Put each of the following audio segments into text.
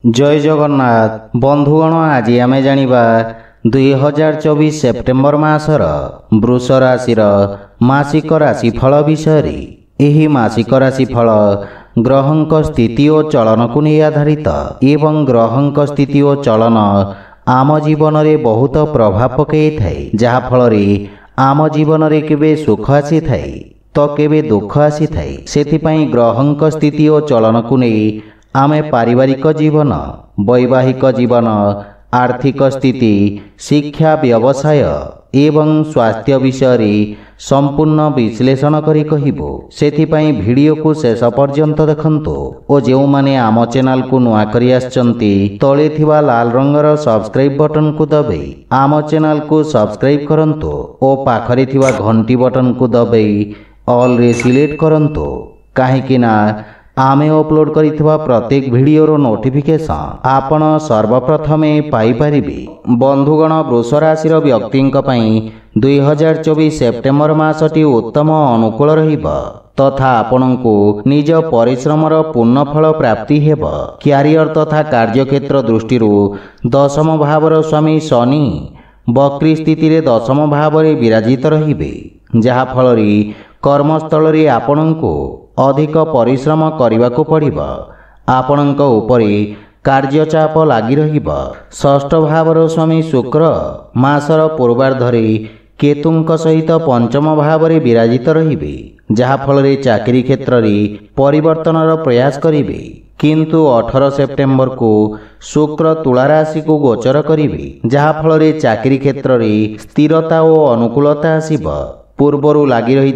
जय जगन्नाथ बंधुगण आज आमे जानिबा 2024 सेप्टेम्बर मासर वृष राशि मासिक राशिफल विषय। एही मासिक राशिफल ग्रहंक स्थिति और चलन को नहीं आधारित एवं ग्रहंक स्थिति और चलन आम जीवन रे बहुत प्रभाव पकई थाए, जहा फल आम जीवन रे केबे सुख आसी थाए तो केबे दुख आसी थाए। सेथिपाई ग्रहंक स्थिति और चलन को नहीं आमे पारिवारिक जीवन, वैवाहिक जीवन, आर्थिक स्थिति, शिक्षा, व्यवसाय एवं स्वास्थ्य विषय संपूर्ण विश्लेषण करी कहिबो। सेथिपाई वीडियो को शेष पर्यंत देखंतु और जो माने आम चैनल को नुआ करी आछंती तळे थिबा लाल रंगर सब्सक्राइब बटन को दबाई आम चैनल को सब्सक्राइब करंतु और पाखरे थिबा घंटी बटन को दबाई ऑल रे सिलेक्ट करंतु, काहेकि ना आमे अपलोड करिथिबा प्रत्येक वीडियोर नोटिफिकेशन आपण सर्वप्रथमे पाई परिबे। बंधुगण वृष राशि व्यक्तिंक पई 2024 सेप्टेम्बर मासटी उत्तम अनुकूल रहिब तथा आपणको निज परिश्रमर पूर्ण फल प्राप्ति हेब। क्यारियर तथा कार्यक्षेत्र दृष्टि दशम भावर स्वामी शनि वक्री स्थिति रे दशम भाव रे विराजित रहिबे, जहा फल कर्मस्थल रे आपणको अधिक परिश्रम करने को पड़िबा। आपणक उपरे कार्यचाप लगी रहिब। षष्ठ भावर स्वामी शुक्र मासर पूर्वार्धरे केतुंक सहित पंचम भाव रे विराजित रहिबे, जहा फल चाकरी क्षेत्र रे परिवर्तनर प्रयास करिबे। किंतु 18 सेप्टेम्बर को शुक्र तुला राशि को गोचर करिबे, जहा फल चाकरी क्षेत्र रे स्थिरता और अनुकूलता आसिब। पूर्वरु लगी रही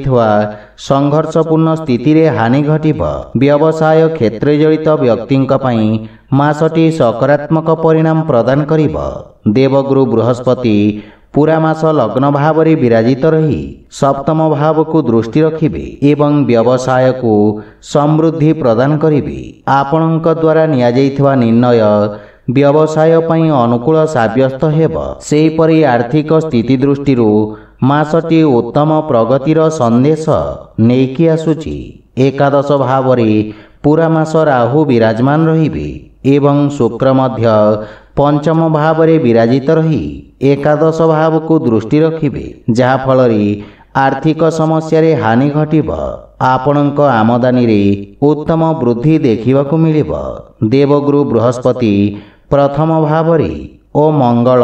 संघर्षपूर्ण स्थिति रे हानि घटिब। व्यवसाय क्षेत्र जड़ित व्यक्तिंक पई मासटी सकारात्मक परिणाम प्रदान करिब। देवगुरु बृहस्पति पूरा मास लग्न भाव रे विराजित रही सप्तम भाव को दृष्टि रखिबे एवं व्यवसाय को समृद्धि प्रदान करिबे। आपणक द्वारा निया जाइथवा निर्णय व्यवसाय पई अनुकूल साब्यस्त हेब। सेहीपरि आर्थिक स्थिति दृष्टि मासटी उत्तम प्रगतिर संदेश नेकी आसुची। एकादश भाव रे पूरा मास राहु विराजमान रहिबे एवं शुक्र मध्य पंचम भाव रे विराजित रही एकादश भाव को दृष्टि रखिबे, जहा फल आर्थिक समस्या रे हानि घटिब। आपणक आमदानी रे उत्तम वृद्धि देखिबाकू मिलिब। देवगुरु बृहस्पति प्रथम भाव रे और मंगल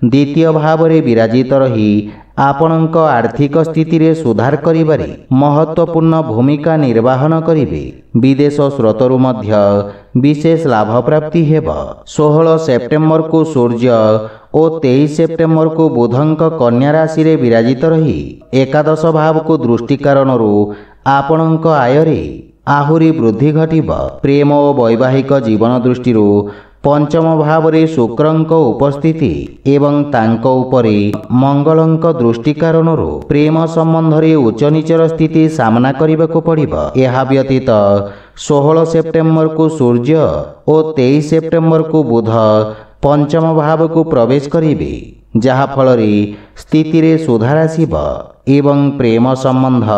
द्वितीय भाव रे विराजित रही आपणक आर्थिक स्थिति रे सुधार करिबारे महत्वपूर्ण भूमिका निर्वाहन करिबे। विदेश स्रोतरु मध्य विशेष लाभ प्राप्ति हेब। 16 सेप्टेम्बर को सूर्य और 23 सेप्टेम्बर को बुधंक कन्या राशि रे विराजित रही एकादश भाव को दृष्टि कारणरू आपणक आय रे आहुरी वृद्धि घटिब। प्रेम और वैवाहिक जीवन दृष्टि पंचम भाव रे शुक्रंक उपस्थिति एवं तांको उपरे मंगलंक दृष्टि कारणरू प्रेम संबंध रे उच्च नीचर स्थिति सामना करने को पड़िबा। एहा व्यतीत 16 सेप्टेम्बर को सूर्य और 23 सेप्टेम्बर को बुध पंचम भाव को प्रवेश करिबे, जहा फल स्थिति रे सुधार आसिब एवं प्रेम संबंध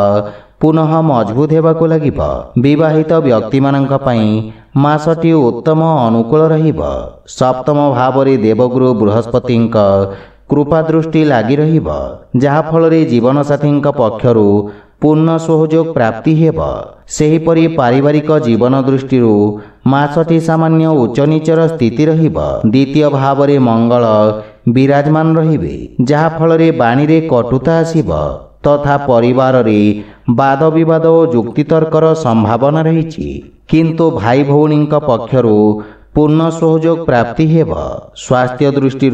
पुनः मजबूत हेबाकू लागिब। विवाहित व्यक्ति माननक पई मासटी उत्तम अनुकूल रहिब। सप्तम भाव रे देवगुरु बृहस्पतिंक कृपा दृष्टि लगी रहिब, जहा फल जीवन साथींक पक्षरु पूर्ण सहयोग प्राप्ति हेब। सेहीपरि पारिवारिक जीवन दृष्टि मासटी सामान्य उच्च नीचर स्थिति रहिब। द्वितीय भाव रे मंगल विराजमान रहिबे, जहा फल बाणी रे कटुता आसिब तथा परिवार रे वाद विवाद और जुक्तितर्कर संभावना रही। किंतु भाई भौणी पक्षरु पूर्ण सहयोग प्राप्ति हेब। स्वास्थ्य दृष्टि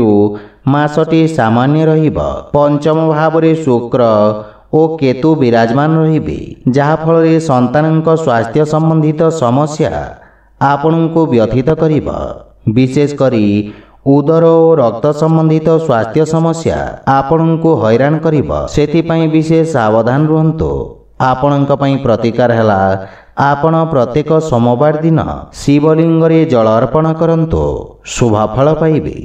मासटी सामान्य रहिब। पंचम भाव रे शुक्र और केतु विराजमान रहिबे, जहा फल संतानक स्वास्थ्य संबंधित समस्या आपणको व्यथित करिब। विशेष करी उदर और रक्त संबंधित स्वास्थ्य समस्या आपणको हैरान करिब, सेथिपाई विशेष सावधान रुहंतु। आपणक पई प्रतिकार हैला आपण प्रत्येक सोमवार दिन शिवलिंग रे जल अर्पण करंतु, शुभ फल पाइबे।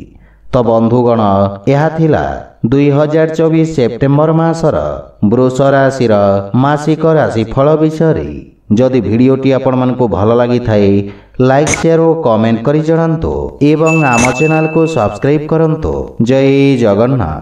तो बंधुगण यह थिला 2024 सेप्टेम्बर मासर वृष राशि मासिक राशिफल विषय। जदि भिडियोटी आपण मानकु भल लागि थाए ଲାଇକ୍ ସେୟାର ଓ କମେଣ୍ଟ କରି ଜଣାନ୍ତୁ ଏବଂ ଆମ ଚ୍ୟାନେଲକୁ ସବସ୍କ୍ରାଇବ୍ କରନ୍ତୁ। ଜୟ ଜଗନ୍ନାଥ।